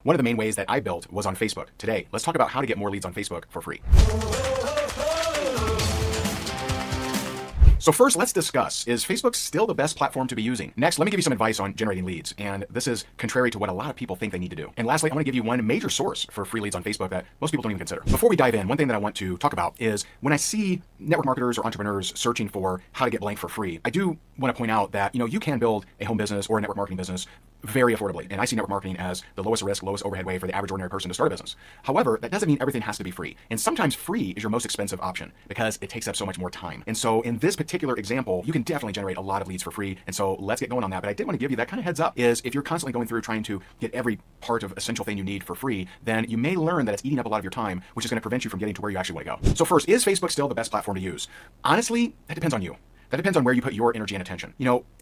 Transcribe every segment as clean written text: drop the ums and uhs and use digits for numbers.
One of the main ways that I built was on Facebook. Today, let's talk about how to get more leads on Facebook for free. So first, let's discuss, is Facebook still the best platform to be using? Next, let me give you some advice on generating leads. And this is contrary to what a lot of people think they need to do. And lastly, I want to give you one major source for free leads on Facebook that most people don't even consider. Before we dive in, one thing that I want to talk about is when I see network marketers or entrepreneurs searching for how to get blank for free, I do want to point out that, you can build a home business or a network marketing business very affordably. And I see network marketing as the lowest risk, lowest overhead way for the average ordinary person to start a business. However, that doesn't mean everything has to be free. And sometimes free is your most expensive option because it takes up so much more time. And so in this particular example, you can definitely generate a lot of leads for free. And so let's get going on that. But I did want to give you that kind of heads up is if you're constantly going through trying to get every part of essential thing you need for free, then you may learn that it's eating up a lot of your time, which is going to prevent you from getting to where you actually want to go. So first, is Facebook still the best platform to use? Honestly, that depends on you. That depends on where you put your energy and attention.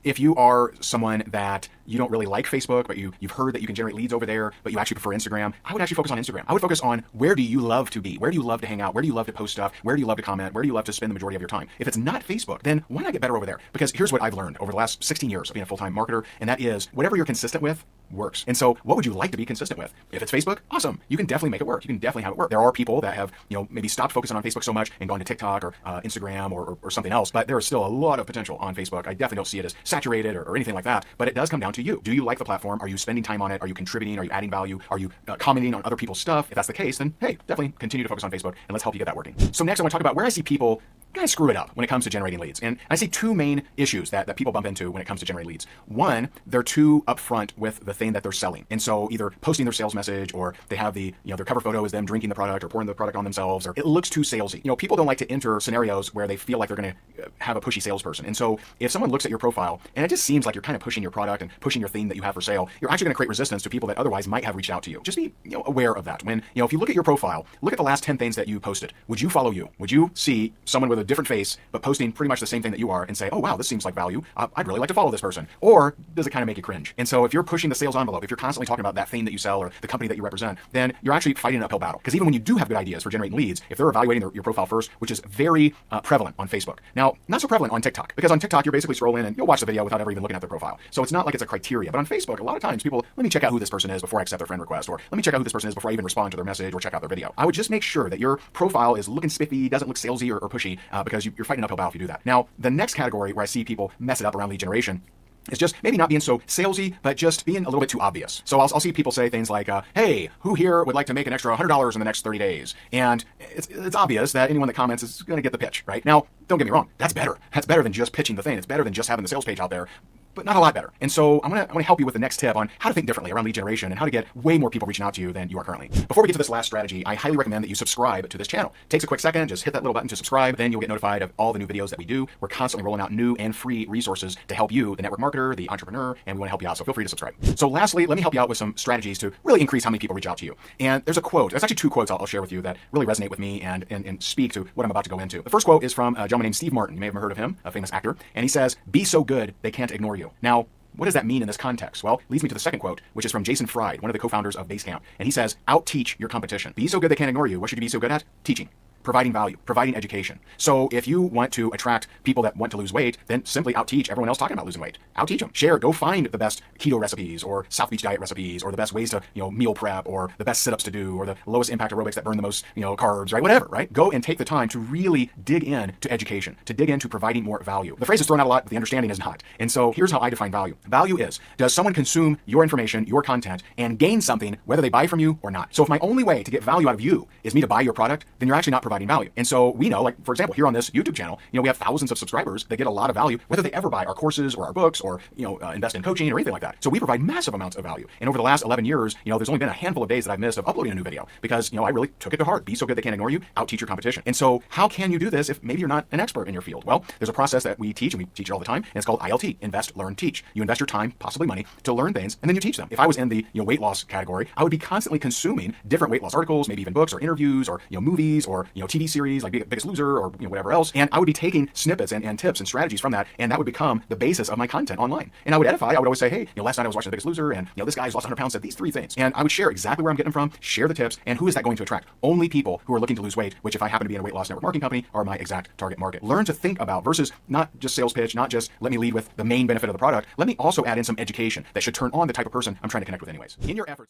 If you are someone that you don't really like Facebook, but you've heard that you can generate leads over there, but you actually prefer Instagram, I would actually focus on Instagram. I would focus on where do you love to be? Where do you love to hang out? Where do you love to post stuff? Where do you love to comment? Where do you love to spend the majority of your time? If it's not Facebook, then why not get better over there? Because here's what I've learned over the last 16 years of being a full-time marketer, and that is whatever you're consistent with works. And so what would you like to be consistent with? If it's Facebook, awesome. You can definitely make it work. You can definitely have it work. There are people that have, maybe stopped focusing on Facebook so much and gone to TikTok or Instagram or something else, but there is still a lot of potential on Facebook. I definitely don't see it as saturated or anything like that, but it does come down to you. Do you like the platform? Are you spending time on it? Are you contributing? Are you adding value? Are you commenting on other people's stuff? If that's the case, then hey, definitely continue to focus on Facebook and let's help you get that working. So next I want to talk about where I see people kind of screw it up when it comes to generating leads. And I see two main issues that people bump into when it comes to generating leads. One, they're too upfront with the thing that they're selling. And so either posting their sales message or they have their cover photo is them drinking the product or pouring the product on themselves, or it looks too salesy. People don't like to enter scenarios where they feel like they're going to have a pushy salesperson. And so if someone looks at your profile and it just seems like you're kind of pushing your product and pushing your thing that you have for sale, you're actually going to create resistance to people that otherwise might have reached out to you. Just be aware of that. When, if you look at your profile, look at the last 10 things that you posted. Would you follow you? Would you see someone with a different face but posting pretty much the same thing that you are and say, oh wow, this seems like value. I'd really like to follow this person. Or does it kind of make you cringe? And so if you're pushing the sales envelope, if you're constantly talking about that thing that you sell or the company that you represent, then you're actually fighting an uphill battle. Because even when you do have good ideas for generating leads, if they're evaluating your profile first, which is very prevalent on Facebook. Now, not so prevalent on TikTok, because on TikTok, you're basically scrolling and you'll watch the video without ever even looking at their profile. So it's not like it's a criteria. But on Facebook, a lot of times people, let me check out who this person is before I accept their friend request, or let me check out who this person is before I even respond to their message or check out their video. I would just make sure that your profile is looking spiffy, doesn't look salesy or pushy, because you're fighting an uphill battle if you do that. Now, the next category where I see people mess it up around lead generation is just maybe not being so salesy, but just being a little bit too obvious. So I'll see people say things like, hey, who here would like to make an extra $100 in the next 30 days? And it's obvious that anyone that comments is going to get the pitch, right? Now, don't get me wrong. That's better. That's better than just pitching the thing. It's better than just having the sales page out there, but not a lot better. And so I want to help you with the next tip on how to think differently around lead generation and how to get way more people reaching out to you than you are currently. Before we get to this last strategy, I highly recommend that you subscribe to this channel. It takes a quick second, just hit that little button to subscribe, then you'll get notified of all the new videos that we do. We're constantly rolling out new and free resources to help you, the network marketer, the entrepreneur, and we want to help you out, so feel free to subscribe. So lastly, let me help you out with some strategies to really increase how many people reach out to you. And there's a quote, there's actually two quotes I'll share with you that really resonate with me and speak to what I'm about to go into. The first quote is from a gentleman named Steve Martin. You may have heard of him, a famous actor, and he says, "Be so good, they can't ignore you." Now, what does that mean in this context? Well, it leads me to the second quote, which is from Jason Fried, one of the co-founders of Basecamp. And he says, out-teach your competition. Be so good they can't ignore you. What should you be so good at? Teaching. Providing value, providing education. So if you want to attract people that want to lose weight, then simply out-teach everyone else talking about losing weight. Out-teach them. Share, go find the best keto recipes or South Beach diet recipes or the best ways to, meal prep or the best sit-ups to do or the lowest impact aerobics that burn the most, carbs, right? Whatever, right? Go and take the time to really dig in to education, to dig into providing more value. The phrase is thrown out a lot, but the understanding is not. And so here's how I define value. Value is, does someone consume your information, your content, and gain something, whether they buy from you or not? So if my only way to get value out of you is me to buy your product, then you're actually not providing value. And so we know, like, for example, here on this YouTube channel, we have thousands of subscribers that get a lot of value, whether they ever buy our courses or our books or, invest in coaching or anything like that. So we provide massive amounts of value. And over the last 11 years, there's only been a handful of days that I've missed of uploading a new video because, I really took it to heart. Be so good they can't ignore you. Out-teach your competition. And so how can you do this if maybe you're not an expert in your field? Well, there's a process that we teach, and we teach it all the time, and it's called ILT, invest, learn, teach. You invest your time, possibly money, to learn things, and then you teach them. If I was in the weight loss category, I would be constantly consuming different weight loss articles, maybe even books or interviews or movies or TV series like Biggest Loser or whatever else, and I would be taking snippets and tips and strategies from that, and that would become the basis of my content online. And I would edify. I would always say, hey, last night I was watching The Biggest Loser, and this guy's lost 100 pounds, said these 3 things, and I would share exactly where I'm getting them from, share the tips, and who is that going to attract? Only people who are looking to lose weight, which if I happen to be in a weight loss network marketing company, are my exact target market. Learn to think about versus not just sales pitch, not just let me lead with the main benefit of the product. Let me also add in some education that should turn on the type of person I'm trying to connect with anyways. In your efforts.